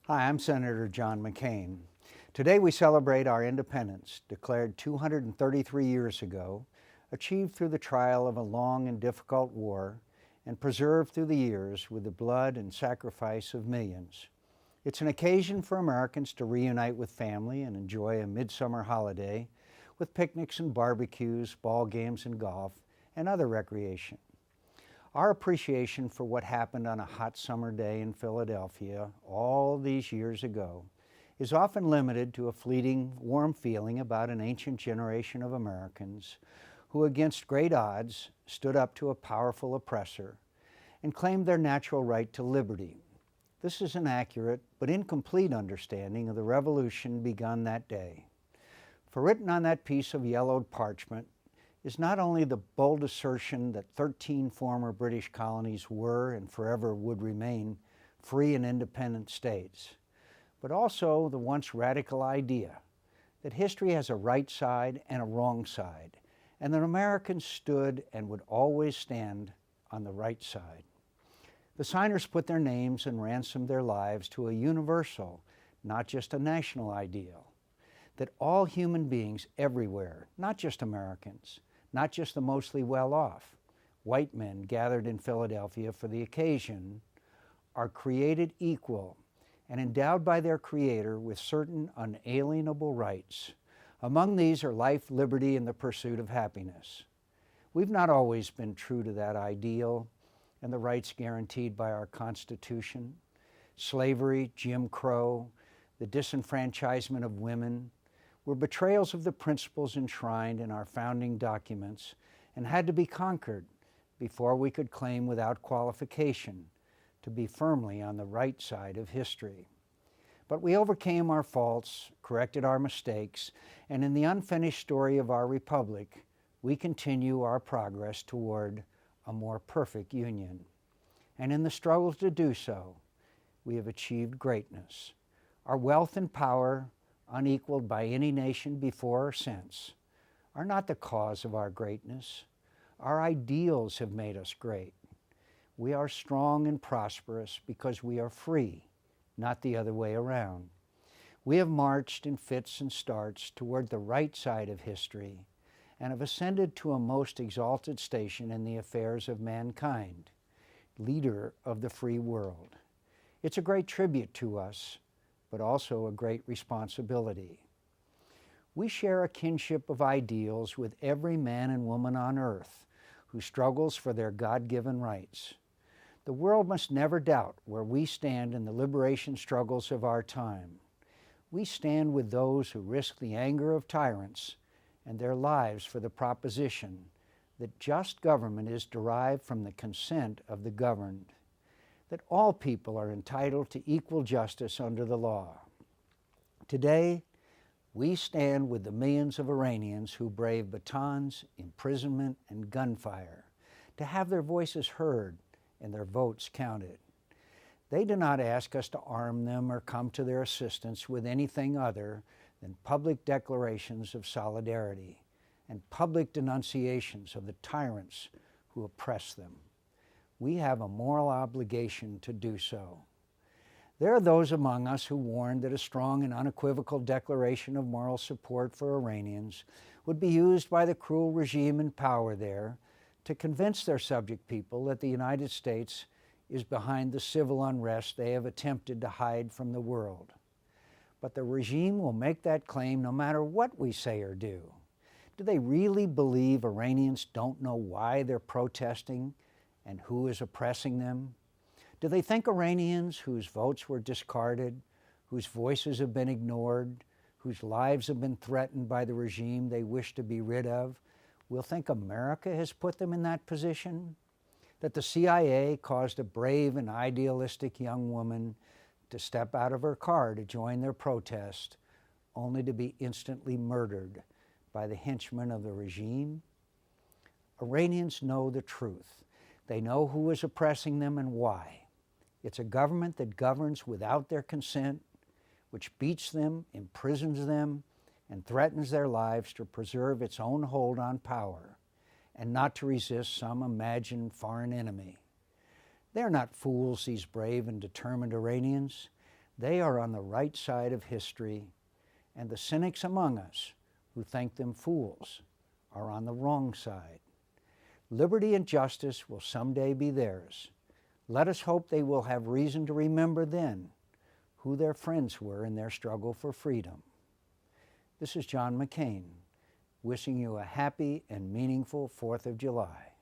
Hi, I'm Senator John McCain. Today we celebrate our independence, declared 233 years ago, achieved through the trial of a long and difficult war, and preserved through the years with the blood and sacrifice of millions. It's an occasion for Americans to reunite with family and enjoy a midsummer holiday with picnics and barbecues, ball games and golf, and other recreation. Our appreciation for what happened on a hot summer day in Philadelphia all these years ago is often limited to a fleeting, warm feeling about an ancient generation of Americans who, against great odds, stood up to a powerful oppressor and claimed their natural right to liberty. This is an accurate but incomplete understanding of the revolution begun that day. For written on that piece of yellowed parchment is not only the bold assertion that 13 former British colonies were and forever would remain free and independent states, but also the once radical idea that history has a right side and a wrong side, and that Americans stood and would always stand on the right side. The signers put their names and ransomed their lives to a universal, not just a national ideal, that all human beings everywhere, not just Americans, not just the mostly well-off, white men gathered in Philadelphia for the occasion, are created equal and endowed by their Creator with certain unalienable rights. Among these are life, liberty, and the pursuit of happiness. We've not always been true to that ideal and the rights guaranteed by our Constitution. Slavery, Jim Crow, the disenfranchisement of women, were betrayals of the principles enshrined in our founding documents and had to be conquered before we could claim without qualification to be firmly on the right side of history. But we overcame our faults, corrected our mistakes, and in the unfinished story of our republic, we continue our progress toward a more perfect union. And in the struggle to do so, we have achieved greatness. Our wealth and power, unequaled by any nation before or since, are not the cause of our greatness. Our ideals have made us great. We are strong and prosperous because we are free, not the other way around. We have marched in fits and starts toward the right side of history and have ascended to a most exalted station in the affairs of mankind, leader of the free world. It's a great tribute to us, but also a great responsibility. We share a kinship of ideals with every man and woman on earth who struggles for their God-given rights. The world must never doubt where we stand in the liberation struggles of our time. We stand with those who risk the anger of tyrants and their lives for the proposition that just government is derived from the consent of the governed, that all people are entitled to equal justice under the law. Today, we stand with the millions of Iranians who brave batons, imprisonment, and gunfire to have their voices heard and their votes counted. They do not ask us to arm them or come to their assistance with anything other than public declarations of solidarity and public denunciations of the tyrants who oppress them. We have a moral obligation to do so. There are those among us who warned that a strong and unequivocal declaration of moral support for Iranians would be used by the cruel regime in power there to convince their subject people that the United States is behind the civil unrest they have attempted to hide from the world. But the regime will make that claim no matter what we say or do. Do they really believe Iranians don't know why they're protesting and who is oppressing them? Do they think Iranians whose votes were discarded, whose voices have been ignored, whose lives have been threatened by the regime they wish to be rid of, will think America has put them in that position? That the CIA caused a brave and idealistic young woman to step out of her car to join their protest, only to be instantly murdered by the henchmen of the regime? Iranians know the truth. They know who is oppressing them and why. It's a government that governs without their consent, which beats them, imprisons them, and threatens their lives to preserve its own hold on power and not to resist some imagined foreign enemy. They're not fools, these brave and determined Iranians. They are on the right side of history, and the cynics among us who think them fools are on the wrong side. Liberty and justice will someday be theirs. Let us hope they will have reason to remember then who their friends were in their struggle for freedom. This is John McCain, wishing you a happy and meaningful 4th of July.